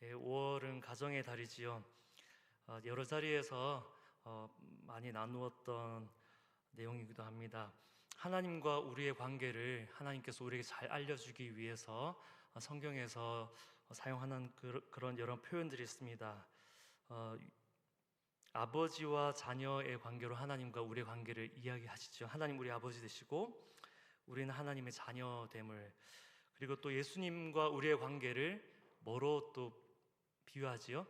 5월은 가정의 달이지요. 여러 자리에서 많이 나누었던 내용이기도 합니다. 하나님과 우리의 관계를 하나님께서 우리에게 잘 알려주기 위해서 성경에서 사용하는 그런 여러 표현들이 있습니다. 아버지와 자녀의 관계로 하나님과 우리의 관계를 이야기하시죠. 하나님 우리 아버지 되시고 우리는 하나님의 자녀됨을, 그리고 또 예수님과 우리의 관계를 뭐로 또 비유하지요?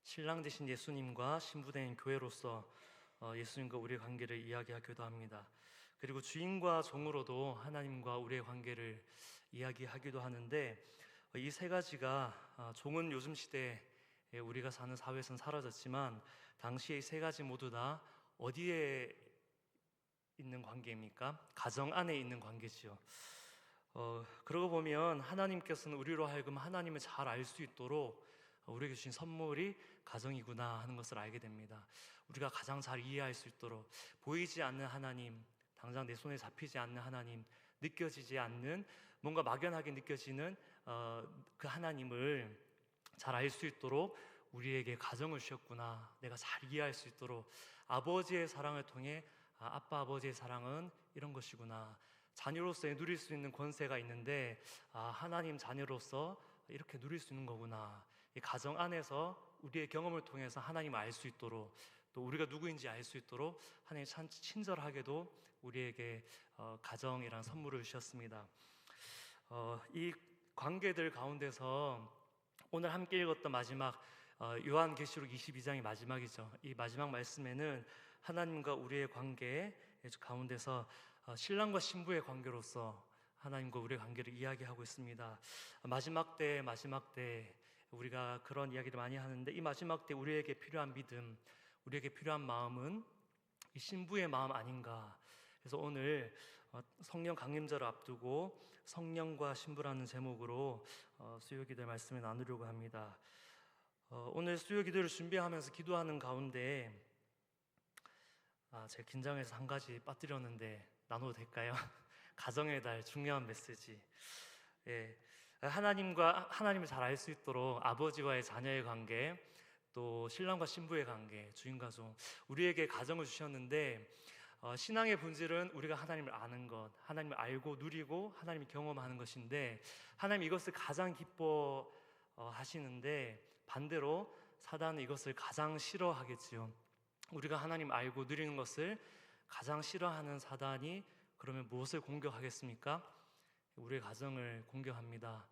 신랑 되신 예수님과 신부된 교회로서 예수님과 우리의 관계를 이야기하기도 합니다. 그리고 주인과 종으로도 하나님과 우리의 관계를 이야기하기도 하는데, 이 세 가지가 종은 요즘 시대에 우리가 사는 사회에서는 사라졌지만 당시에 이 세 가지 모두 다 어디에 있는 관계입니까? 가정 안에 있는 관계지요. 그러고 보면 하나님께서는 우리로 하여금 하나님을 잘 알 수 있도록 우리에게 주신 선물이 가정이구나 하는 것을 알게 됩니다. 우리가 가장 잘 이해할 수 있도록 보이지 않는 하나님, 당장 내 손에 잡히지 않는 하나님, 느껴지지 않는, 뭔가 막연하게 느껴지는 그 하나님을 잘 알 수 있도록 우리에게 가정을 주셨구나, 내가 잘 이해할 수 있도록 아버지의 사랑을 통해 아빠 아버지의 사랑은 이런 것이구나, 자녀로서 누릴 수 있는 권세가 있는데 하나님 자녀로서 이렇게 누릴 수 있는 거구나, 이 가정 안에서 우리의 경험을 통해서 하나님을 알 수 있도록, 또 우리가 누구인지 알 수 있도록 하나님 참 친절하게도 우리에게 가정이란 선물을 주셨습니다. 이 관계들 가운데서 오늘 함께 읽었던 마지막 요한계시록 22장이 마지막이죠. 이 마지막 말씀에는 하나님과 우리의 관계 가운데서 신랑과 신부의 관계로서 하나님과 우리의 관계를 이야기하고 있습니다. 마지막 때 우리가 그런 이야기를 많이 하는데, 이 마지막 때 우리에게 필요한 믿음, 우리에게 필요한 마음은 이 신부의 마음 아닌가. 그래서 오늘 성령 강림절을 앞두고 성령과 신부라는 제목으로 수요기도 말씀을 나누려고 합니다. 오늘 수요기도를 준비하면서 기도하는 가운데 제가 긴장해서 한 가지 빠뜨렸는데 나눠도 될까요? 가정의 달 중요한 메시지. 하나님을 잘 알 수 있도록 아버지와의 자녀의 관계, 또 신랑과 신부의 관계, 주인과 종, 우리에게 가정을 주셨는데 신앙의 본질은 우리가 하나님을 아는 것, 하나님을 알고 누리고 하나님을 경험하는 것인데, 하나님 이것을 가장 기뻐하시는데 반대로 사단은 이것을 가장 싫어하겠지요. 우리가 하나님 알고 누리는 것을 가장 싫어하는 사단이 그러면 무엇을 공격하겠습니까? 우리의 가정을 공격합니다.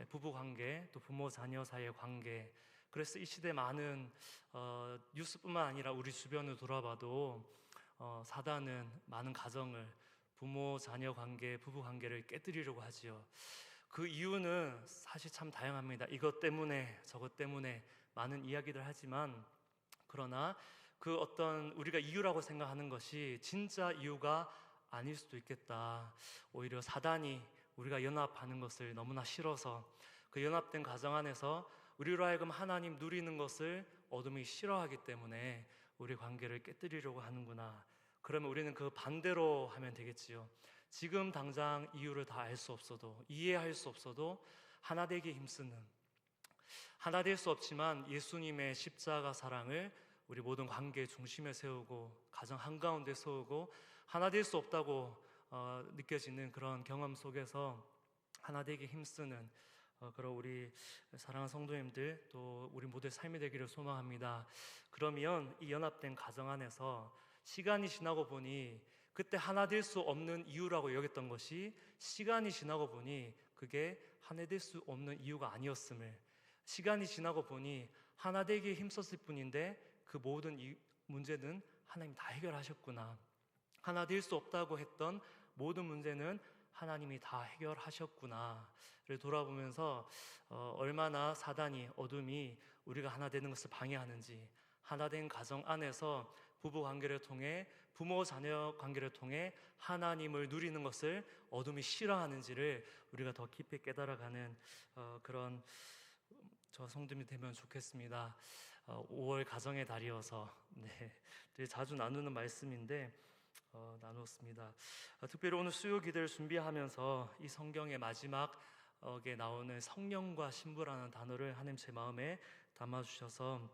부부관계, 또 부모 자녀 사이의 관계. 그래서 이 시대 많은 뉴스뿐만 아니라 우리 주변을 돌아봐도 사단은 많은 가정을, 부모 자녀 관계, 부부 관계를 깨뜨리려고 하지요. 그 이유는 사실 참 다양합니다. 이것 때문에 저것 때문에 많은 이야기들 하지만, 그러나 그 어떤 우리가 이유라고 생각하는 것이 진짜 이유가 아닐 수도 있겠다. 오히려 사단이 우리가 연합하는 것을 너무나 싫어서 그 연합된 가정 안에서 우리로 하여금 하나님 누리는 것을 어둠이 싫어하기 때문에 우리 관계를 깨뜨리려고 하는구나. 그러면 우리는 그 반대로 하면 되겠지요. 지금 당장 이유를 다 알 수 없어도, 이해할 수 없어도 하나 되기 힘쓰는, 하나 될 수 없지만 예수님의 십자가 사랑을 우리 모든 관계의 중심에 세우고 가정 한가운데 세우고 하나 될 수 없다고 느껴지는 그런 경험 속에서 하나 되기 힘쓰는 그런 우리 사랑하는 성도님들, 또 우리 모두의 삶이 되기를 소망합니다. 그러면 이 연합된 가정 안에서 시간이 지나고 보니 그때 하나 될 수 없는 이유라고 여겼던 것이 시간이 지나고 보니 그게 하나 될 수 없는 이유가 아니었음을, 시간이 지나고 보니 하나 되기에 힘썼을 뿐인데 그 모든 문제는 하나님이 다 해결하셨구나. 하나 될 수 없다고 했던 모든 문제는 하나님이 다 해결하셨구나를 돌아보면서 얼마나 사단이, 어둠이 우리가 하나 되는 것을 방해하는지, 하나 된 가정 안에서 부부 관계를 통해, 부모 자녀 관계를 통해 하나님을 누리는 것을 어둠이 싫어하는지를 우리가 더 깊이 깨달아가는 그런 저 성도님이 되면 좋겠습니다. 5월 가정의 달이어서 되게 자주 나누는 말씀인데 나누었습니다. 특별히 오늘 수요 기도를 준비하면서 이 성경의 마지막 나오는 성령과 신부라는 단어를 하나님 제 마음에 담아주셔서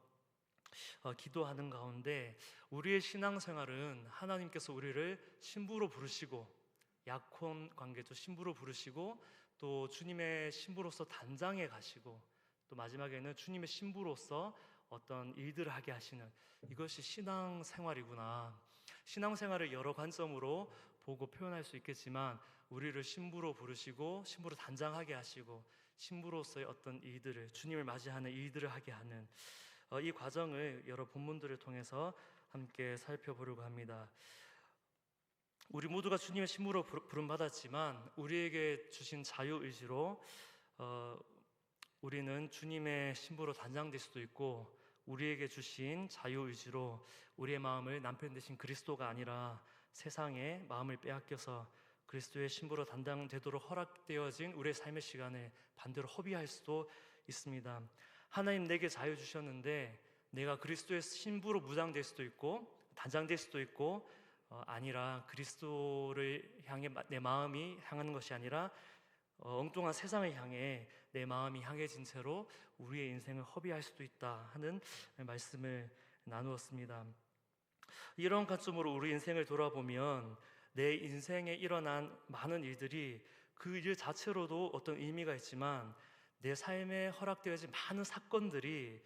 기도하는 가운데 우리의 신앙생활은 하나님께서 우리를 신부로 부르시고 약혼 관계도 신부로 부르시고 또 주님의 신부로서 단장해 가시고 또 마지막에는 주님의 신부로서 어떤 일들을 하게 하시는 이것이 신앙생활이구나. 신앙생활을 여러 관점으로 보고 표현할 수 있겠지만 우리를 신부로 부르시고 신부로 단장하게 하시고 신부로서의 어떤 일들을 주님을 맞이하는 일들을 하게 하는 이 과정을 여러 본문들을 통해서 함께 살펴보려고 합니다. 우리 모두가 주님의 신부로 부름받았지만 우리에게 주신 자유의지로 우리는 주님의 신부로 단장될 수도 있고 우리에게 주신 자유의지로 우리의 마음을 남편 되신 그리스도가 아니라 세상의 마음을 빼앗겨서 그리스도의 신부로 단장되도록 허락되어진 우리의 삶의 시간을 반대로 허비할 수도 있습니다. 하나님 내게 자유 주셨는데 내가 그리스도의 신부로 무장될 수도 있고 단장될 수도 있고 아니라 그리스도를 향해 내 마음이 향하는 것이 아니라 엉뚱한 세상을 향해 내 마음이 향해진 채로 우리의 인생을 허비할 수도 있다 하는 말씀을 나누었습니다. 이런 관점으로 우리 인생을 돌아보면 내 인생에 일어난 많은 일들이 그 일 자체로도 어떤 의미가 있지만 내 삶에 허락되어진 많은 사건들이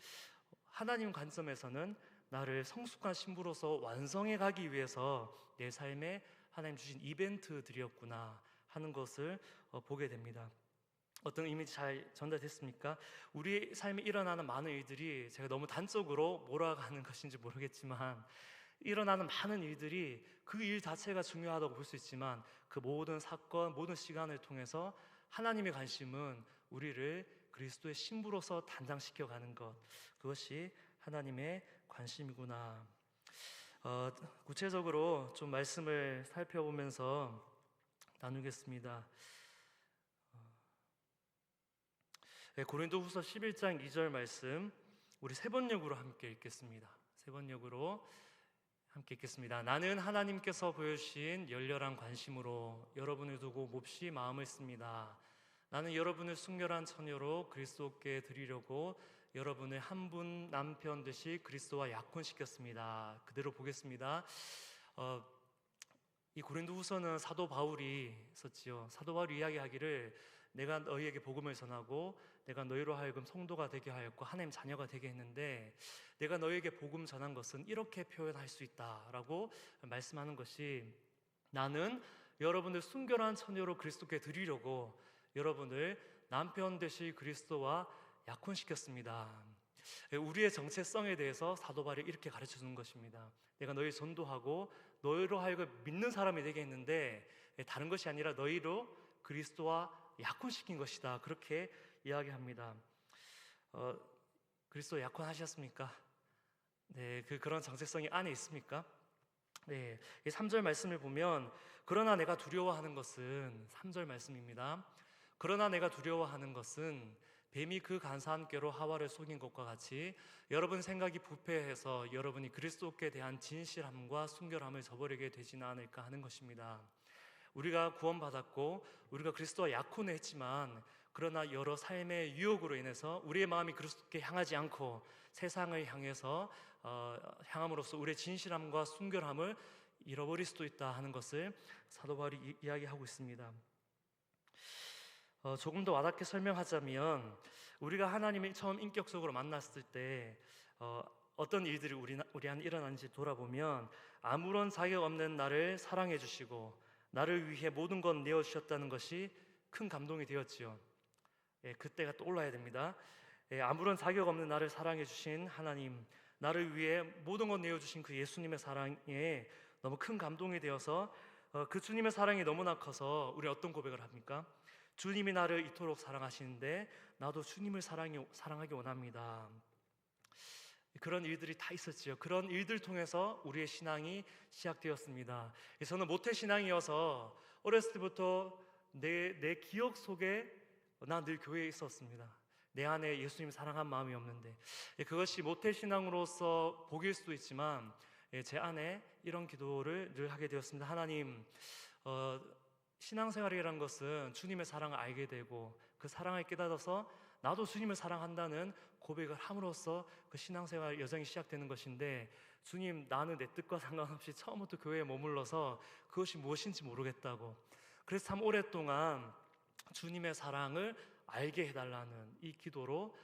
하나님 관점에서는 나를 성숙한 신부로서 완성해 가기 위해서 내 삶에 하나님 주신 이벤트들이었구나 하는 것을 보게 됩니다. 어떤 의미 잘 전달됐습니까? 우리 삶에 일어나는 많은 일들이 제가 너무 단적으로 몰아가는 것인지 모르겠지만 일어나는 많은 일들이 그 일 자체가 중요하다고 볼 수 있지만 그 모든 사건, 모든 시간을 통해서 하나님의 관심은 우리를 그리스도의 신부로서 단장시켜가는 것, 그것이 하나님의 관심이구나. 구체적으로 좀 말씀을 살펴보면서 나누겠습니다. 고린도후서 11장 2절 말씀 우리 세 번역으로 함께 읽겠습니다. 세 번역으로 함께 읽겠습니다. 나는 하나님께서 보여주신 열렬한 관심으로 여러분을 두고 몹시 마음을 씁니다. 나는 여러분을 순결한 처녀로 그리스도께 드리려고 여러분을 한 분 남편 되시 그리스도와 약혼시켰습니다. 그대로 보겠습니다. 이 고린도후서는 사도 바울이 썼지요. 사도 바울이 이야기하기를 내가 너희에게 복음을 전하고 내가 너희로 하여금 성도가 되게 하였고 하나님 자녀가 되게 했는데 내가 너희에게 복음 전한 것은 이렇게 표현할 수 있다라고 말씀하는 것이 나는 여러분을 순결한 처녀로 그리스도께 드리려고 여러분을 남편 되실 그리스도와 약혼시켰습니다. 우리의 정체성에 대해서 사도 바울이 이렇게 가르쳐 주는 것입니다. 내가 너희 전도하고 너희로 하여금 믿는 사람이 되게 했는데 다른 것이 아니라 너희로 그리스도와 약혼시킨 것이다. 그렇게 이야기합니다. 그리스도 약혼하셨습니까? 네, 그런 정체성이 안에 있습니까? 네, 3절 말씀을 보면 그러나 내가 두려워하는 것은 3절 말씀입니다. 그러나 내가 두려워하는 것은 뱀이 그 간사한 꾀로 하와를 속인 것과 같이 여러분 생각이 부패해서 여러분이 그리스도께 대한 진실함과 순결함을 저버리게 되지는 않을까 하는 것입니다. 우리가 구원받았고 우리가 그리스도와 약혼을 했지만 그러나 여러 삶의 유혹으로 인해서 우리의 마음이 그리스도께 향하지 않고 세상을 향해서 향함으로써 우리의 진실함과 순결함을 잃어버릴 수도 있다 하는 것을 사도 바울이 이야기하고 있습니다. 조금 더 와닿게 설명하자면 우리가 하나님을 처음 인격적으로 만났을 때 어떤 일들이 우리 안에 일어나는지 돌아보면 아무런 자격 없는 나를 사랑해 주시고 나를 위해 모든 것 내어주셨다는 것이 큰 감동이 되었지요. 그때가 떠올라야 됩니다. 아무런 자격 없는 나를 사랑해 주신 하나님, 나를 위해 모든 것 내어주신 그 예수님의 사랑에 너무 큰 감동이 되어서 그 주님의 사랑이 너무나 커서 우리 어떤 고백을 합니까? 주님이 나를 이토록 사랑하시는데 나도 주님을 사랑하기 원합니다. 그런 일들이 다 있었지요. 그런 일들 통해서 우리의 신앙이 시작되었습니다. 저는 모태신앙이어서 어렸을 때부터 내 기억 속에 나 늘 교회에 있었습니다. 내 안에 예수님 사랑한 마음이 없는데 그것이 모태신앙으로서 복일 수도 있지만 제 안에 이런 기도를 늘 하게 되었습니다. 하나님, 신앙생활이라는 것은 주님의 사랑을 알게 되고 그 사랑을 깨달아서 나도 주님을 사랑한다는 고백을 함으로써 그 신앙생활 여정이 시작되는 것인데, 주님, 나는 내 뜻과 상관없이 처음부터 교회에 머물러서 그것이 무엇인지 모르겠다고, 그래서 참 오랫동안 주님의 사랑을 알게 해달라는 이 기도로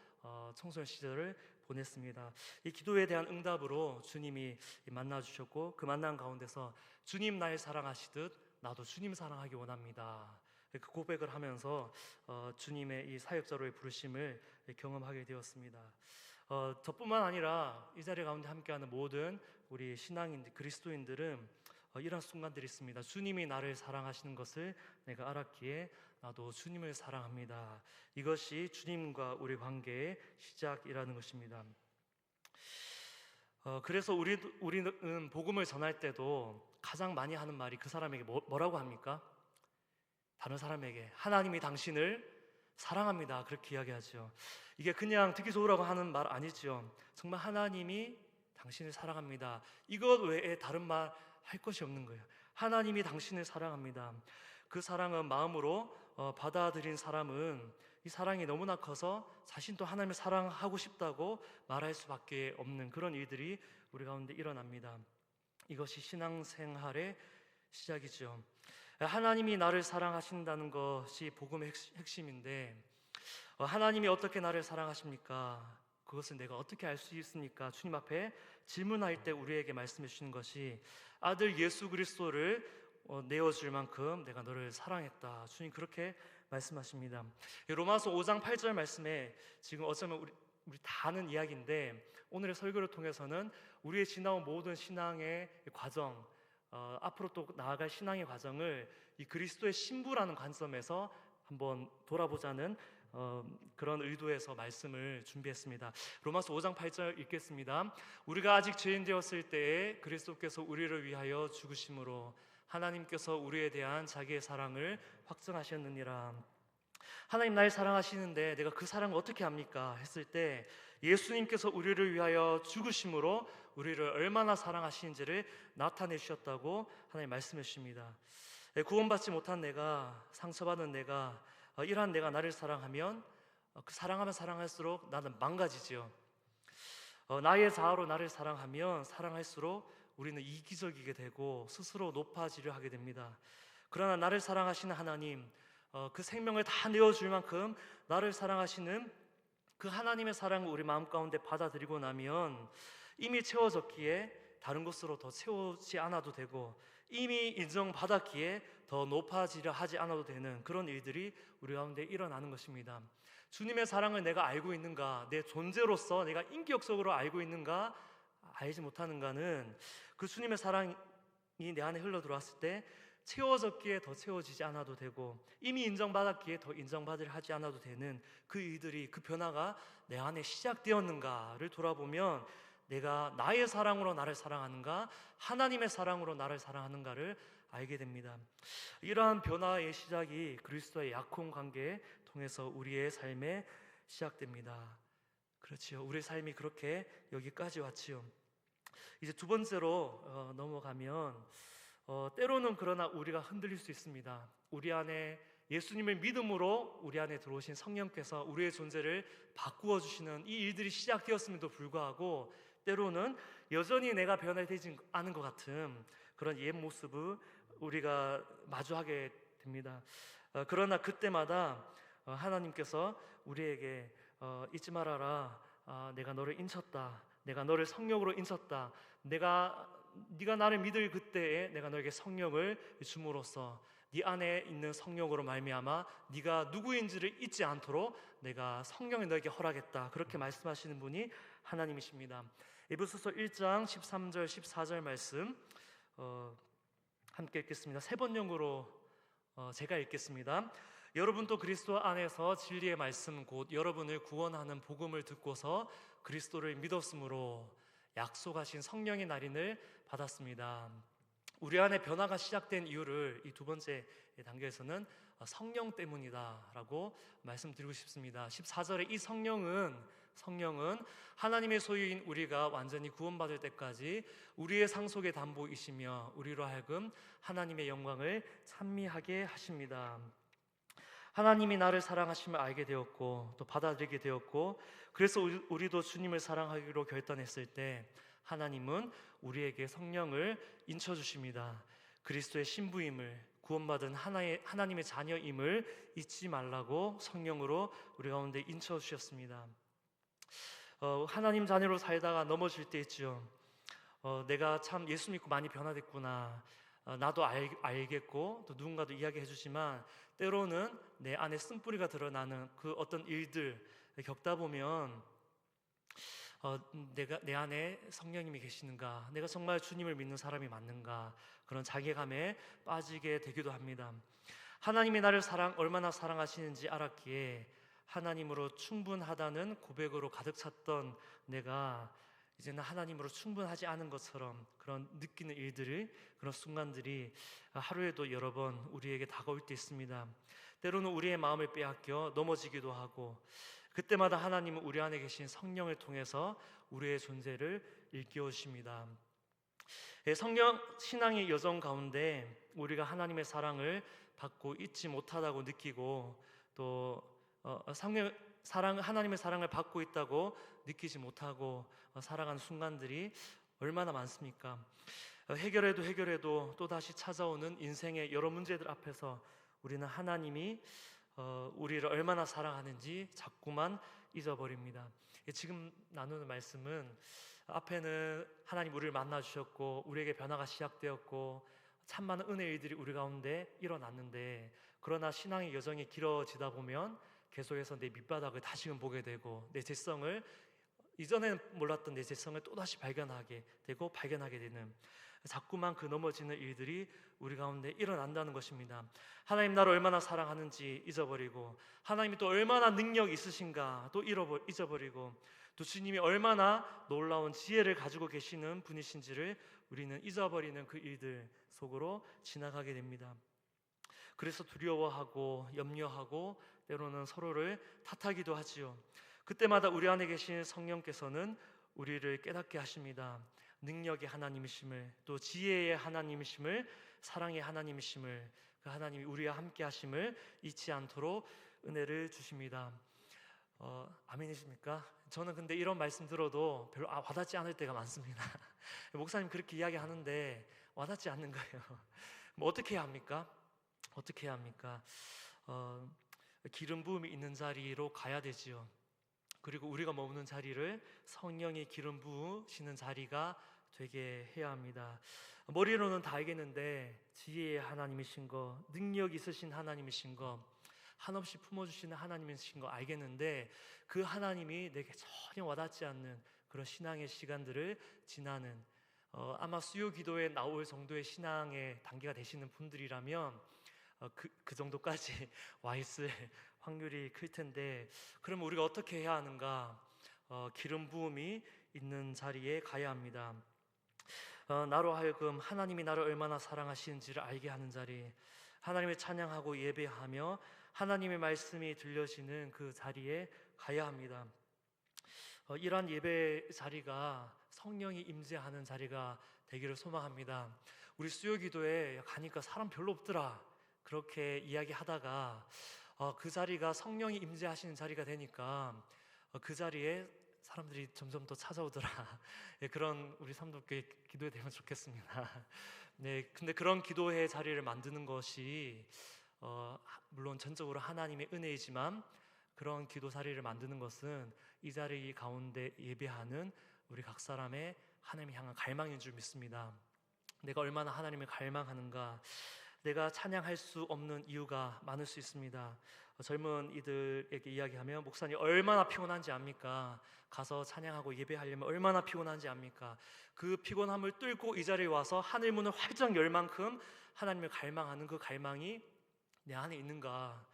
청소년 시절을 보냈습니다. 이 기도에 대한 응답으로 주님이 만나주셨고, 그 만남 가운데서 주님 날 사랑하시듯 나도 주님 사랑하기 원합니다, 그 고백을 하면서 주님의 이 사역자로의 부르심을 경험하게 되었습니다. 저뿐만 아니라 이 자리 가운데 함께하는 모든 우리 신앙인 그리스도인들은 이런 순간들이 있습니다. 주님이 나를 사랑하시는 것을 내가 알았기에 나도 주님을 사랑합니다. 이것이 주님과 우리 관계의 시작이라는 것입니다. 그래서 우리는 복음을 전할 때도 가장 많이 하는 말이 그 사람에게 뭐라고 합니까? 다른 사람에게 하나님이 당신을 사랑합니다, 그렇게 이야기하죠. 이게 그냥 듣기 좋으라고 하는 말 아니죠. 정말 하나님이 당신을 사랑합니다, 이것 외에 다른 말 할 것이 없는 거예요. 하나님이 당신을 사랑합니다. 그 사랑은 마음으로 받아들인 사람은 이 사랑이 너무나 커서 자신도 하나님을 사랑하고 싶다고 말할 수밖에 없는 그런 일들이 우리 가운데 일어납니다. 이것이 신앙생활의 시작이죠. 하나님이 나를 사랑하신다는 것이 복음의 핵심인데, 하나님이 어떻게 나를 사랑하십니까? 그것을 내가 어떻게 알 수 있습니까? 주님 앞에 질문할 때 우리에게 말씀해 주시는 것이 아들 예수 그리스도를 내어줄 만큼 내가 너를 사랑했다, 주님 그렇게 말씀하십니다. 로마서 5장 8절 말씀에 지금 어쩌면 우리 다 아는 이야기인데, 오늘의 설교를 통해서는 우리의 지나온 모든 신앙의 과정, 앞으로 또 나아갈 신앙의 과정을 이 그리스도의 신부라는 관점에서 한번 돌아보자는 그런 의도에서 말씀을 준비했습니다. 로마서 5장 8절 읽겠습니다. 우리가 아직 죄인 되었을 때에 그리스도께서 우리를 위하여 죽으심으로 하나님께서 우리에 대한 자기의 사랑을 확증하셨느니라. 하나님 날 사랑하시는데 내가 그 사랑을 어떻게 합니까? 했을 때 예수님께서 우리를 위하여 죽으심으로 우리를 얼마나 사랑하시는지를 나타내 주셨다고 하나님 말씀해 주십니다. 구원받지 못한 내가, 상처받은 내가, 이러한 내가 나를 사랑하면 그 사랑하면 사랑할수록 나는 망가지지요. 나의 자아로 나를 사랑하면 사랑할수록 우리는 이기적이게 되고 스스로 높아지려 하게 됩니다. 그러나 나를 사랑하시는 하나님, 그 생명을 다 내어줄 만큼 나를 사랑하시는 그 하나님의 사랑을 우리 마음 가운데 받아들이고 나면 이미 채워졌기에 다른 것으로 더 채우지 않아도 되고, 이미 인정받았기에 더 높아지려 하지 않아도 되는 그런 일들이 우리 가운데 일어나는 것입니다. 주님의 사랑을 내가 알고 있는가, 내 존재로서 내가 인격적으로 알고 있는가, 알지 못하는가는 그 주님의 사랑이 내 안에 흘러 들어왔을 때 채워졌기에 더 채워지지 않아도 되고, 이미 인정받았기에 더 인정받으려 하지 않아도 되는 그 일들이, 그 변화가 내 안에 시작되었는가를 돌아보면 내가 나의 사랑으로 나를 사랑하는가, 하나님의 사랑으로 나를 사랑하는가를 알게 됩니다. 이러한 변화의 시작이 그리스도의 약혼 관계에 통해서 우리의 삶에 시작됩니다. 그렇지요. 우리의 삶이 그렇게 여기까지 왔지요. 이제 두 번째로 넘어가면 때로는 그러나 우리가 흔들릴 수 있습니다. 우리 안에 예수님을 믿음으로 우리 안에 들어오신 성령께서 우리의 존재를 바꾸어 주시는 이 일들이 시작되었음에도 불구하고 때로는 여전히 내가 변화되지 않은 것 같은 그런 옛 모습을 우리가 마주하게 됩니다. 그러나 그때마다 하나님께서 우리에게 잊지 말아라, 내가 너를 인쳤다, 내가 너를 성령으로 인쳤다, 네가 나를 믿을 그때에 내가 너에게 성령을 줌으로써 네 안에 있는 성령으로 말미암아 네가 누구인지를 잊지 않도록 내가 성령을 너에게 허락했다, 그렇게 말씀하시는 분이 하나님이십니다. 에베소서 1장 13절 14절 말씀 함께 읽겠습니다. 세 번역으로 제가 읽겠습니다. 여러분도 그리스도 안에서 진리의 말씀 곧 여러분을 구원하는 복음을 듣고서 그리스도를 믿었으므로 약속하신 성령의 날인을 받았습니다. 우리 안에 변화가 시작된 이유를 이 두 번째 단계에서는 성령 때문이다라고 말씀드리고 싶습니다. 14절에 이 성령은 하나님의 소유인 우리가 완전히 구원받을 때까지 우리의 상속의 담보이시며 우리로 하여금 하나님의 영광을 찬미하게 하십니다. 하나님이 나를 사랑하심을 알게 되었고 또 받아들이게 되었고, 그래서 우리도 주님을 사랑하기로 결단했을 때 하나님은 우리에게 성령을 인쳐 주십니다. 그리스도의 신부임을, 구원받은 하나님의 자녀임을 잊지 말라고 성령으로 우리 가운데 인쳐 주셨습니다. 하나님 자녀로 살다가 넘어질 때 있죠. 내가 참 예수 믿고 많이 변화됐구나, 나도 알겠고 또 누군가도 이야기해 주지만, 때로는 내 안에 쓴뿌리가 드러나는 그 어떤 일들 겪다 보면 내가 내 안에 성령님이 계시는가, 내가 정말 주님을 믿는 사람이 맞는가, 그런 자괴감에 빠지게 되기도 합니다. 하나님이 나를 얼마나 사랑하시는지 알았기에 하나님으로 충분하다는 고백으로 가득 찼던 내가 이제는 하나님으로 충분하지 않은 것처럼 그런 느끼는 일들이, 그런 순간들이 하루에도 여러 번 우리에게 다가올 때 있습니다. 때로는 우리의 마음을 빼앗겨 넘어지기도 하고, 그때마다 하나님은 우리 안에 계신 성령을 통해서 우리의 존재를 일깨우십니다. 성령 신앙의 여정 가운데 우리가 하나님의 사랑을 받고 잊지 못하다고 느끼고, 또 하나님의 사랑을 받고 있다고 느끼지 못하고 살아가는 순간들이 얼마나 많습니까? 해결해도 또다시 찾아오는 인생의 여러 문제들 앞에서 우리는 하나님이 우리를 얼마나 사랑하는지 자꾸만 잊어버립니다. 지금 나누는 말씀은 앞에는 하나님 우리를 만나 주셨고 우리에게 변화가 시작되었고 참 많은 은혜의 일들이 우리 가운데 일어났는데, 그러나 신앙의 여정이 길어지다 보면 계속해서 내 밑바닥을 다시금 보게 되고, 내 죄성을, 이전에는 몰랐던 내 죄성을 또다시 발견하게 되는, 자꾸만 그 넘어지는 일들이 우리 가운데 일어난다는 것입니다. 하나님 나를 얼마나 사랑하는지 잊어버리고, 하나님이 또 얼마나 능력 있으신가 또 잊어버리고, 또 주님이 얼마나 놀라운 지혜를 가지고 계시는 분이신지를 우리는 잊어버리는 그 일들 속으로 지나가게 됩니다. 그래서 두려워하고 염려하고 때로는 서로를 탓하기도 하지요. 그때마다 우리 안에 계신 성령께서는 우리를 깨닫게 하십니다. 능력의 하나님이심을, 또 지혜의 하나님이심을, 사랑의 하나님이심을, 그 하나님이 우리와 함께 하심을 잊지 않도록 은혜를 주십니다. 아멘이십니까? 저는 근데 이런 말씀 들어도 별로 와닿지 않을 때가 많습니다. 목사님 그렇게 이야기하는데 와닿지 않는 거예요. 뭐 어떻게 해야 합니까? 기름 부음이 있는 자리로 가야 되지요. 그리고 우리가 머무는 자리를 성령이 기름 부으시는 자리가 되게 해야 합니다. 머리로는 다 알겠는데 지혜의 하나님이신 거, 능력 있으신 하나님이신 거, 한없이 품어주시는 하나님이신 거 알겠는데, 그 하나님이 내게 전혀 와닿지 않는 그런 신앙의 시간들을 지나는, 아마 수요 기도에 나올 정도의 신앙의 단계가 되시는 분들이라면 그 정도까지 와 있을 확률이 클 텐데, 그럼 우리가 어떻게 해야 하는가? 기름 부음이 있는 자리에 가야 합니다. 나로 하여금 하나님이 나를 얼마나 사랑하시는지를 알게 하는 자리, 하나님을 찬양하고 예배하며 하나님의 말씀이 들려지는 그 자리에 가야 합니다. 이러한 예배 자리가 성령이 임재하는 자리가 되기를 소망합니다. 우리 수요 기도에 가니까 사람 별로 없더라, 그렇게 이야기하다가 그 자리가 성령이 임재하시는 자리가 되니까 그 자리에 사람들이 점점 더 찾아오더라. 그런 우리 삼도교회 기도회 되면 좋겠습니다. 네, 근데 그런 기도회 자리를 만드는 것이 물론 전적으로 하나님의 은혜이지만, 그런 기도 자리를 만드는 것은 이 자리 가운데 예배하는 우리 각 사람의 하나님을 향한 갈망인 줄 믿습니다. 내가 얼마나 하나님을 갈망하는가. 내가 찬양할 수 없는 이유가 많을 수 있습니다. 젊은 이들에게 이야기하면, 목사님 얼마나 피곤한지 압니까? 가서 찬양하고 예배하려면 얼마나 피곤한지 압니까? 그 피곤함을 뚫고 이 자리에 와서 하늘 문을 활짝 열 만큼 하나님을 갈망하는 그 갈망이 내 안에 있는가?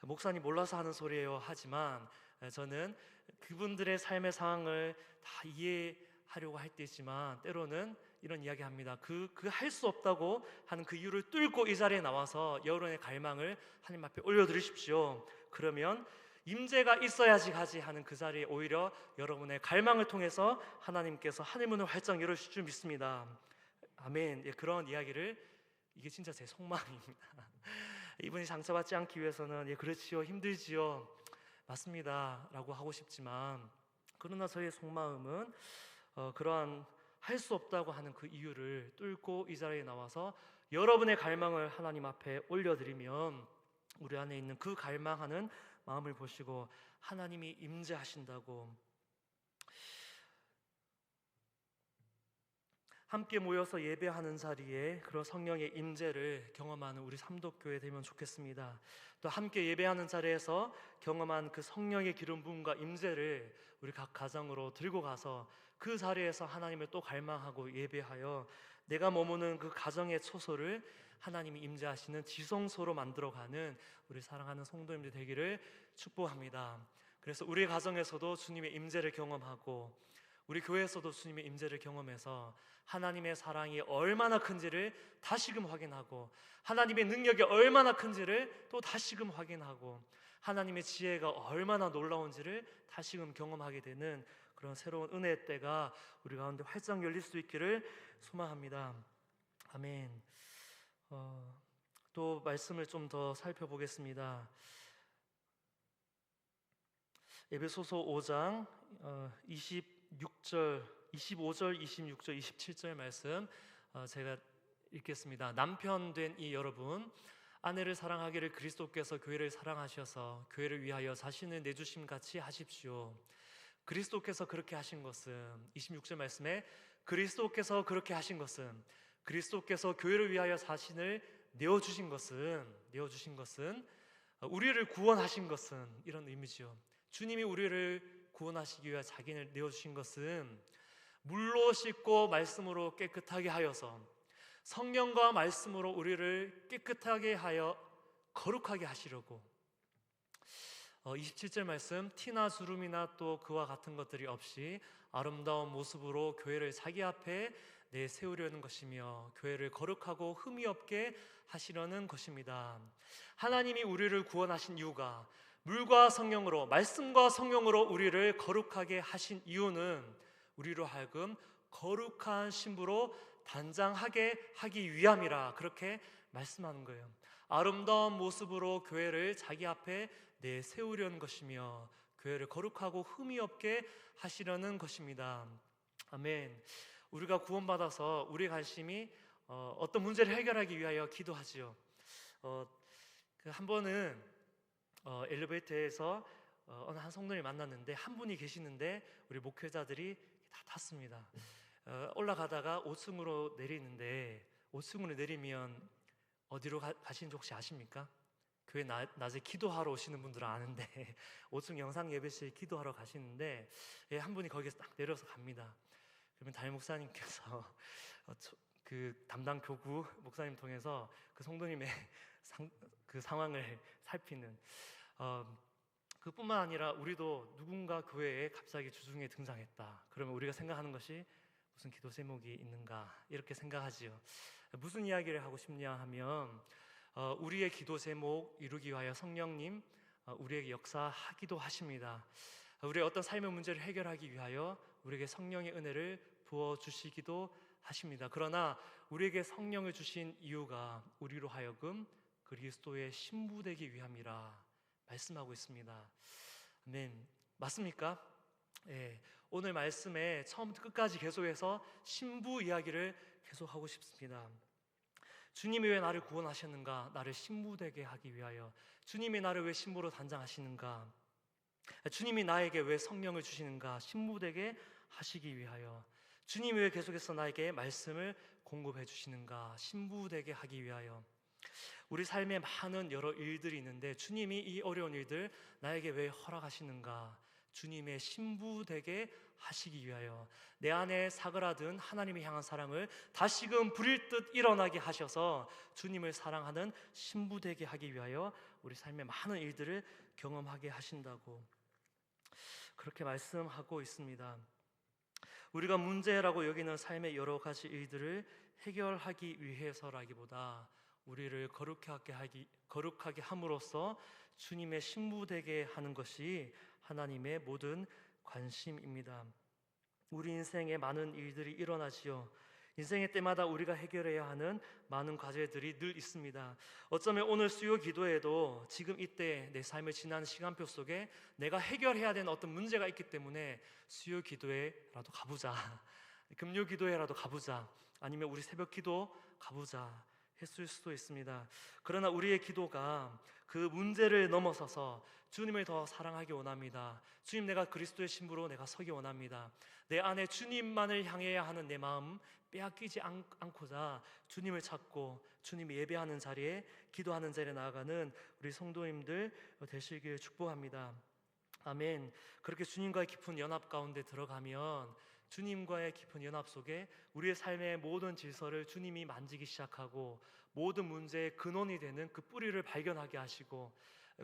목사님 몰라서 하는 소리예요 하지만, 저는 그분들의 삶의 상황을 다 이해하려고 할 때지만 때로는 이런 이야기합니다. 그 할 수 없다고 하는 그 이유를 뚫고 이 자리에 나와서 여러분의 갈망을 하나님 앞에 올려드리십시오. 그러면 임재가 있어야지 가지 하는 그 자리에 오히려 여러분의 갈망을 통해서 하나님께서 하늘문을 활짝 열어주실 줄 믿습니다. 아멘. 그런 이야기를, 이게 진짜 제 속마음입니다. 이분이 상처받지 않기 위해서는 예 그렇지요, 힘들지요, 맞습니다 라고 하고 싶지만, 그러나 저의 속마음은 그러한 할 수 없다고 하는 그 이유를 뚫고 이 자리에 나와서 여러분의 갈망을 하나님 앞에 올려드리면 우리 안에 있는 그 갈망하는 마음을 보시고 하나님이 임재하신다고, 함께 모여서 예배하는 자리에 그런 성령의 임재를 경험하는 우리 삼독교회 되면 좋겠습니다. 또 함께 예배하는 자리에서 경험한 그 성령의 기름 부음과 임재를 우리 각 가정으로 들고 가서 그 자리에서 하나님을 또 갈망하고 예배하여 내가 머무는 그 가정의 초소를 하나님이 임재하시는 지성소로 만들어가는 우리 사랑하는 성도님들 되기를 축복합니다. 그래서 우리 가정에서도 주님의 임재를 경험하고 우리 교회에서도 주님의 임재를 경험해서 하나님의 사랑이 얼마나 큰지를 다시금 확인하고 하나님의 능력이 얼마나 큰지를 또 다시금 확인하고 하나님의 지혜가 얼마나 놀라운지를 다시금 경험하게 되는 그런 새로운 은혜의 때가 우리 가운데 활짝 열릴 수 있기를 소망합니다. 아멘. 또 말씀을 좀 더 살펴보겠습니다. 에베소서 5장 25절, 26절, 27절 말씀 제가 읽겠습니다. 남편 된 이 여러분, 아내를 사랑하기를 그리스도께서 교회를 사랑하셔서 교회를 위하여 자신을 내주심 같이 하십시오. 그리스도께서 그렇게 하신 것은, 26절 말씀에 그리스도께서 그렇게 하신 것은, 그리스도께서 교회를 위하여 자신을 내어주신 것은 우리를 구원하신 것은, 이런 의미죠. 주님이 우리를 구원하시기 위해 자기를 내어주신 것은 물로 씻고 말씀으로 깨끗하게 하여서 성령과 말씀으로 우리를 깨끗하게 하여 거룩하게 하시려고, 27절 말씀, 티나 주름이나 또 그와 같은 것들이 없이 아름다운 모습으로 교회를 자기 앞에 내세우려는 것이며 교회를 거룩하고 흠이 없게 하시려는 것입니다. 하나님이 우리를 구원하신 이유가 물과 성령으로, 말씀과 성령으로 우리를 거룩하게 하신 이유는 우리로 하여금 거룩한 신부로 단장하게 하기 위함이라, 그렇게 말씀하는 거예요. 아름다운 모습으로 교회를 자기 앞에 내세우려는 것이며 교회를 거룩하고 흠이 없게 하시려는 것입니다. 아멘. 우리가 구원받아서 우리 관심이 어떤 문제를 해결하기 위하여 기도하지요. 한 번은 엘리베이터에서 어느 한 성도를 만났는데 한 분이 계시는데 우리 목회자들이 다 탔습니다. 올라가다가 5층으로 내리는데 5층으로 내리면 어디로 가시는지 혹시 아십니까? 교회 낮에 기도하러 오시는 분들은 아는데 5층 영상 예배실 기도하러 가시는데 한 분이 거기서 딱 내려서 갑니다. 그러면 담임 목사님께서 그 담당 교구 목사님 통해서 그 성도님의 그 상황을 살피는, 그뿐만 아니라 우리도 누군가 교회에 갑자기 주중에 등장했다. 그러면 우리가 생각하는 것이 무슨 기도 제목이 있는가, 이렇게 생각하지요. 무슨 이야기를 하고 싶냐 하면 우리의 기도 제목 이루기 위하여 성령님 우리에게 역사하기도 하십니다. 우리의 어떤 삶의 문제를 해결하기 위하여 우리에게 성령의 은혜를 부어주시기도 하십니다. 그러나 우리에게 성령을 주신 이유가 우리로 하여금 그리스도의 신부 되기 위함이라 말씀하고 있습니다. 아멘. 맞습니까? 예, 오늘 말씀에 처음부터 끝까지 계속해서 신부 이야기를 계속하고 싶습니다. 주님이 왜 나를 구원하셨는가? 나를 신부 되게 하기 위하여. 주님이 나를 왜 신부로 단장하시는가? 주님이 나에게 왜 성령을 주시는가? 신부 되게 하시기 위하여. 주님이 왜 계속해서 나에게 말씀을 공급해 주시는가? 신부 되게 하기 위하여. 우리 삶에 많은 여러 일들이 있는데 주님이 이 어려운 일들 나에게 왜 허락하시는가? 주님의 신부 되게 하시기 위하여. 내 안에 사그라든 하나님을 향한 사랑을 다시금 불일 듯 일어나게 하셔서 주님을 사랑하는 신부 되게 하기 위하여 우리 삶의 많은 일들을 경험하게 하신다고 그렇게 말씀하고 있습니다. 우리가 문제라고 여기는 삶의 여러 가지 일들을 해결하기 위해서라기보다 우리를 거룩하게 함으로써 주님의 신부 되게 하는 것이 하나님의 모든 관심입니다. 우리 인생에 많은 일들이 일어나지요. 인생의 때마다 우리가 해결해야 하는 많은 과제들이 늘 있습니다. 어쩌면 오늘 수요 기도에도 지금 이때 내 삶을 지나는 시간표 속에 내가 해결해야 되는 어떤 문제가 있기 때문에 수요 기도회라도 가보자, 금요 기도회라도 가보자, 아니면 우리 새벽 기도 가보자 했을 수도 있습니다. 그러나 우리의 기도가 그 문제를 넘어서서 주님을 더 사랑하기 원합니다. 주님, 내가 그리스도의 신부로 내가 서기 원합니다. 내 안에 주님만을 향해야 하는 내 마음 빼앗기지 않고자 주님을 찾고 주님 예배하는 자리에, 기도하는 자리에 나아가는 우리 성도님들 되시길 축복합니다. 아멘. 그렇게 주님과의 깊은 연합 가운데 들어가면 주님과의 깊은 연합 속에 우리의 삶의 모든 질서를 주님이 만지기 시작하고 모든 문제의 근원이 되는 그 뿌리를 발견하게 하시고,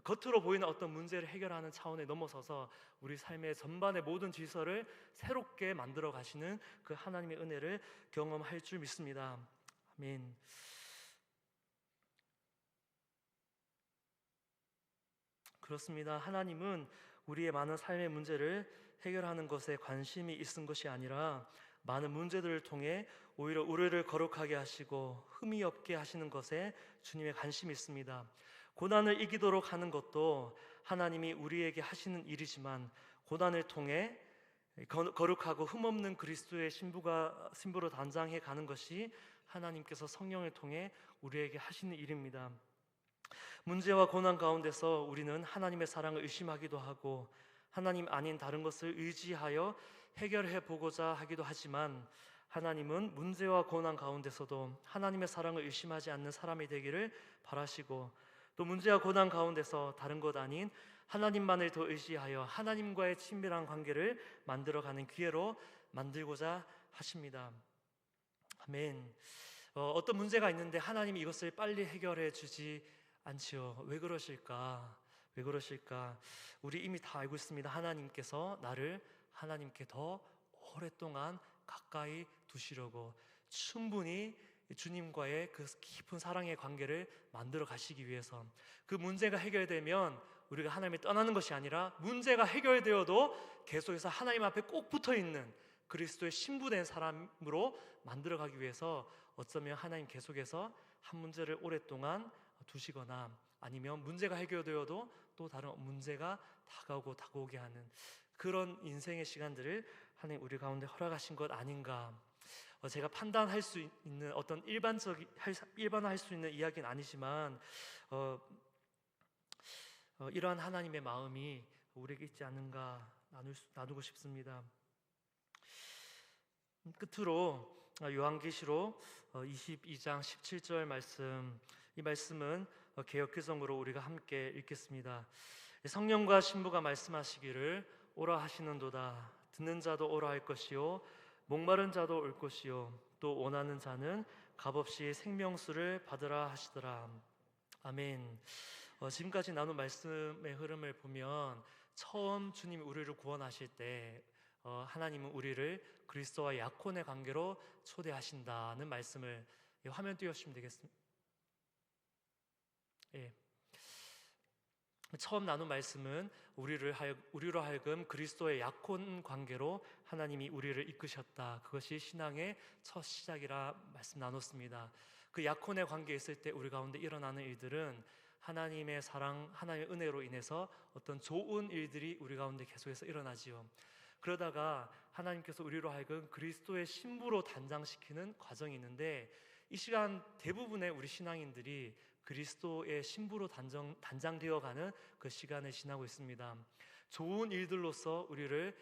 겉으로 보이는 어떤 문제를 해결하는 차원에 넘어서서 우리 삶의 전반의 모든 질서를 새롭게 만들어 가시는 그 하나님의 은혜를 경험할 줄 믿습니다. 아멘. 그렇습니다. 하나님은 우리의 많은 삶의 문제를 해결하는 것에 관심이 있은 것이 아니라 많은 문제들을 통해 오히려 우리를 거룩하게 하시고 흠이 없게 하시는 것에 주님의 관심이 있습니다. 고난을 이기도록 하는 것도 하나님이 우리에게 하시는 일이지만, 고난을 통해 거룩하고 흠없는 그리스도의 신부로 단장해 가는 것이 하나님께서 성령을 통해 우리에게 하시는 일입니다. 문제와 고난 가운데서 우리는 하나님의 사랑을 의심하기도 하고 하나님 아닌 다른 것을 의지하여 해결해 보고자 하기도 하지만, 하나님은 문제와 고난 가운데서도 하나님의 사랑을 의심하지 않는 사람이 되기를 바라시고, 또 문제와 고난 가운데서 다른 것 아닌 하나님만을 더 의지하여 하나님과의 친밀한 관계를 만들어가는 기회로 만들고자 하십니다. 아멘. 어떤 문제가 있는데 하나님이 이것을 빨리 해결해 주지 않지요. 왜 그러실까? 왜 그러실까? 우리 이미 다 알고 있습니다. 하나님께서 나를 하나님께 더 오랫동안 가까이 두시려고 충분히 주님과의 그 깊은 사랑의 관계를 만들어 가시기 위해서, 그 문제가 해결되면 우리가 하나님을 떠나는 것이 아니라 문제가 해결되어도 계속해서 하나님 앞에 꼭 붙어 있는 그리스도의 신부된 사람으로 만들어 가기 위해서 어쩌면 하나님 계속해서 한 문제를 오랫동안 두시거나, 아니면 문제가 해결되어도 또 다른 문제가 다가오게 하는 그런 인생의 시간들을 하나님 우리 가운데 허락하신 것 아닌가. 제가 판단할 수 있는 어떤 일반화할 수 있는 이야기는 아니지만 이러한 하나님의 마음이 우리에게 있지 않은가 나누고 싶습니다. 끝으로 요한계시록 22장 17절 말씀, 이 말씀은 개역개정으로 우리가 함께 읽겠습니다. 성령과 신부가 말씀하시기를 오라 하시는도다. 듣는 자도 오라 할 것이요 목마른 자도 올 것이요 또 원하는 자는 값없이 생명수를 받으라 하시더라. 아멘. 지금까지 나눈 말씀의 흐름을 보면 처음 주님이 우리를 구원하실 때 하나님은 우리를 그리스도와 약혼의 관계로 초대하신다는 말씀을 화면 띄워주시면 되겠습니다. 예. 처음 나눈 말씀은 우리로 하여금 그리스도의 약혼 관계로 하나님이 우리를 이끄셨다. 그것이 신앙의 첫 시작이라 말씀 나눴습니다. 그 약혼의 관계에 있을 때 우리 가운데 일어나는 일들은 하나님의 사랑, 하나님의 은혜로 인해서 어떤 좋은 일들이 우리 가운데 계속해서 일어나지요. 그러다가 하나님께서 우리로 하여금 그리스도의 신부로 단장시키는 과정이 있는데, 이 시간 대부분의 우리 신앙인들이 그리스도의 신부로 단장되어가는 그 시간을 지나고 있습니다. 좋은 일들로서 우리를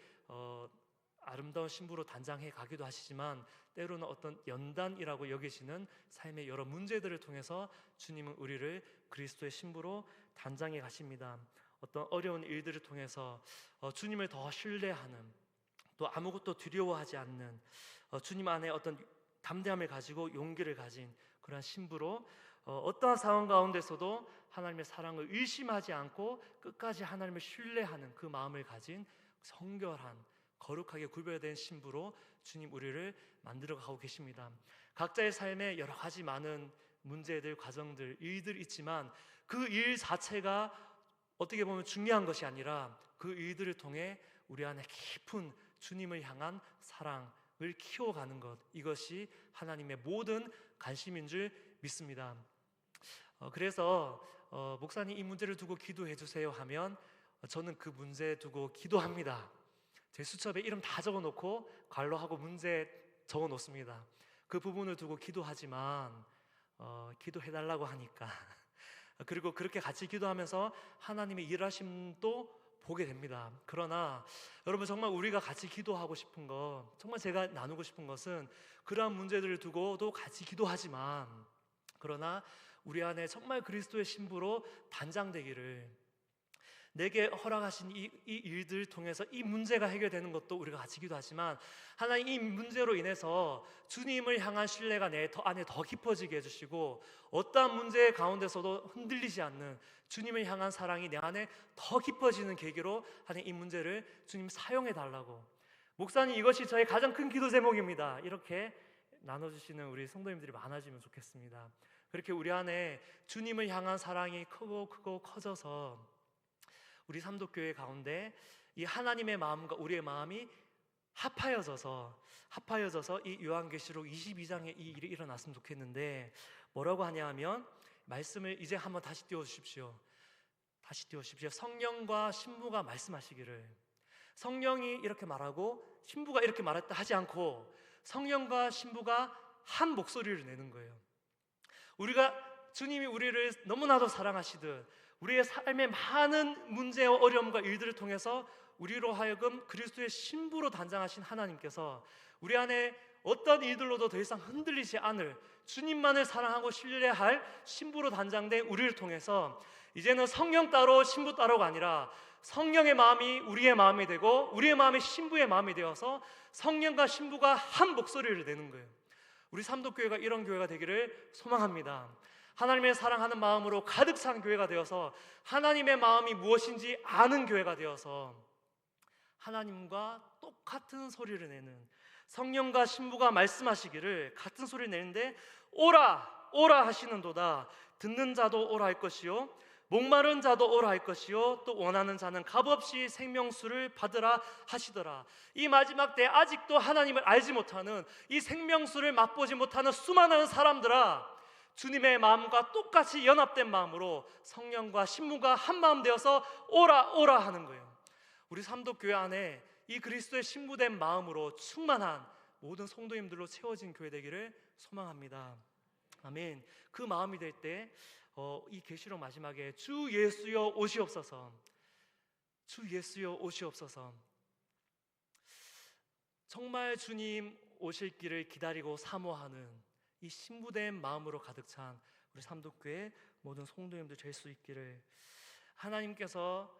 아름다운 신부로 단장해 가기도 하시지만, 때로는 어떤 연단이라고 여기시는 삶의 여러 문제들을 통해서 주님은 우리를 그리스도의 신부로 단장해 가십니다. 어떤 어려운 일들을 통해서 주님을 더 신뢰하는, 또 아무것도 두려워하지 않는, 주님 안에 어떤 담대함을 가지고 용기를 가진 그러한 신부로 어떠한 상황 가운데서도 하나님의 사랑을 의심하지 않고 끝까지 하나님을 신뢰하는 그 마음을 가진 성결한, 거룩하게 구별된 신부로 주님 우리를 만들어 가고 계십니다. 각자의 삶에 여러 가지 많은 문제들, 과정들, 일들이 있지만 그 일 자체가 어떻게 보면 중요한 것이 아니라 그 일들을 통해 우리 안에 깊은 주님을 향한 사랑, 키워가는 것, 이것이 하나님의 모든 관심인 줄 믿습니다. 그래서 목사님 이 문제를 두고 기도해 주세요 하면 저는 그 문제 두고 기도합니다. 제 수첩에 이름 다 적어놓고 관로하고 문제 적어놓습니다. 그 부분을 두고 기도하지만 기도해달라고 하니까 그리고 그렇게 같이 기도하면서 하나님의 일하심도 보게 됩니다. 그러나 여러분, 정말 우리가 같이 기도하고 싶은 것, 정말 제가 나누고 싶은 것은 그러한 문제들을 두고도 같이 기도하지만, 그러나 우리 안에 정말 그리스도의 신부로 단장되기를, 내게 허락하신 이 일들을 통해서 이 문제가 해결되는 것도 우리가 같이 기도하지만, 하나님 이 문제로 인해서 주님을 향한 신뢰가 내 안에 더 깊어지게 해주시고, 어떠한 문제 가운데서도 흔들리지 않는 주님을 향한 사랑이 내 안에 더 깊어지는 계기로 하나님 이 문제를 주님 사용해 달라고, 목사님 이것이 저의 가장 큰 기도 제목입니다, 이렇게 나눠주시는 우리 성도님들이 많아지면 좋겠습니다. 그렇게 우리 안에 주님을 향한 사랑이 크고 커져서 우리 삼도교회 가운데 이 하나님의 마음과 우리의 마음이 합하여져서 이 요한계시록 22장에 이 일이 일어났으면 좋겠는데, 뭐라고 하냐 하면, 말씀을 이제 한번 다시 띄워주십시오. 성령과 신부가 말씀하시기를, 성령이 이렇게 말하고 신부가 이렇게 말했다 하지 않고 성령과 신부가 한 목소리를 내는 거예요. 주님이 우리를 너무나도 사랑하시듯 우리의 삶의 많은 문제와 어려움과 일들을 통해서 우리로 하여금 그리스도의 신부로 단장하신 하나님께서 우리 안에 어떤 일들로도 더 이상 흔들리지 않을, 주님만을 사랑하고 신뢰할 신부로 단장된 우리를 통해서 이제는 성령 따로 신부 따로가 아니라 성령의 마음이 우리의 마음이 되고 우리의 마음이 신부의 마음이 되어서 성령과 신부가 한 목소리를 내는 거예요. 우리 삼도교회가 이런 교회가 되기를 소망합니다. 하나님의 사랑하는 마음으로 가득 찬 교회가 되어서 하나님의 마음이 무엇인지 아는 교회가 되어서 하나님과 똑같은 소리를 내는, 성령과 신부가 말씀하시기를 같은 소리를 내는데 오라 오라 하시는도다. 듣는 자도 오라 할 것이요 목마른 자도 오라 할 것이요 또 원하는 자는 값없이 생명수를 받으라 하시더라. 이 마지막 때 아직도 하나님을 알지 못하는, 이 생명수를 맛보지 못하는 수많은 사람들아, 주님의 마음과 똑같이 연합된 마음으로 성령과 신부가 한 마음 되어서 오라 오라 하는 거예요. 우리 삼도교회 안에 이 그리스도의 신부된 마음으로 충만한 모든 성도님들로 채워진 교회 되기를 소망합니다. 아멘. 그 마음이 될 때 이 계시록 마지막에 주 예수여 오시옵소서, 주 예수여 오시옵소서, 정말 주님 오실 길을 기다리고 사모하는 이 신부된 마음으로 가득 찬 우리 삼도교회 모든 성도님들 될 수 있기를, 하나님께서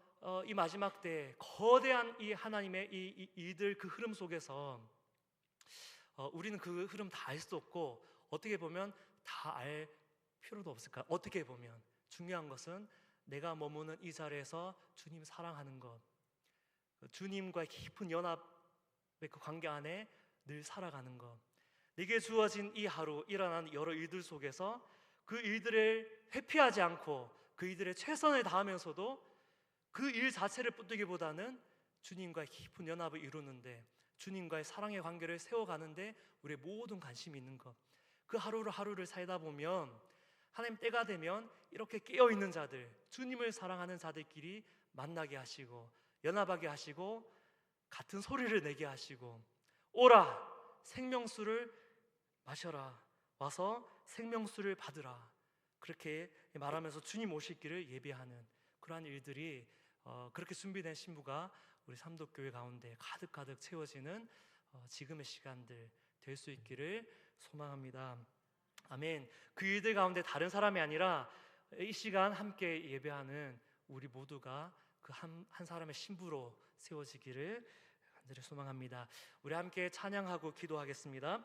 이 마지막 때 거대한 이 하나님의 이 일들, 그 흐름 속에서 우리는 그 흐름 다 알 수 없고 어떻게 보면 다 알 필요도 없을까? 어떻게 보면 중요한 것은 내가 머무는 이 자리에서 주님 사랑하는 것, 주님과의 깊은 연합의 그 관계 안에 늘 살아가는 것, 내게 주어진 이 하루 일어난 여러 일들 속에서 그 일들을 회피하지 않고 그 일들에 최선을 다하면서도 그 일 자체를 뿌리기보다는 주님과의 깊은 연합을 이루는데, 주님과의 사랑의 관계를 세워가는데 우리의 모든 관심이 있는 것, 그 하루를 살다 보면 하나님 때가 되면 이렇게 깨어있는 자들, 주님을 사랑하는 자들끼리 만나게 하시고 연합하게 하시고 같은 소리를 내게 하시고, 오라 생명수를 마셔라, 와서 생명수를 받으라, 그렇게 말하면서 주님 오실 길을 예비하는 그러한 일들이 그렇게 준비된 신부가 우리 삼도교회 가운데 가득 채워지는 지금의 시간들 될 수 있기를 소망합니다. 아멘. 그 일들 가운데 다른 사람이 아니라 이 시간 함께 예배하는 우리 모두가 그 한 사람의 신부로 세워지기를 간절히 소망합니다. 우리 함께 찬양하고 기도하겠습니다.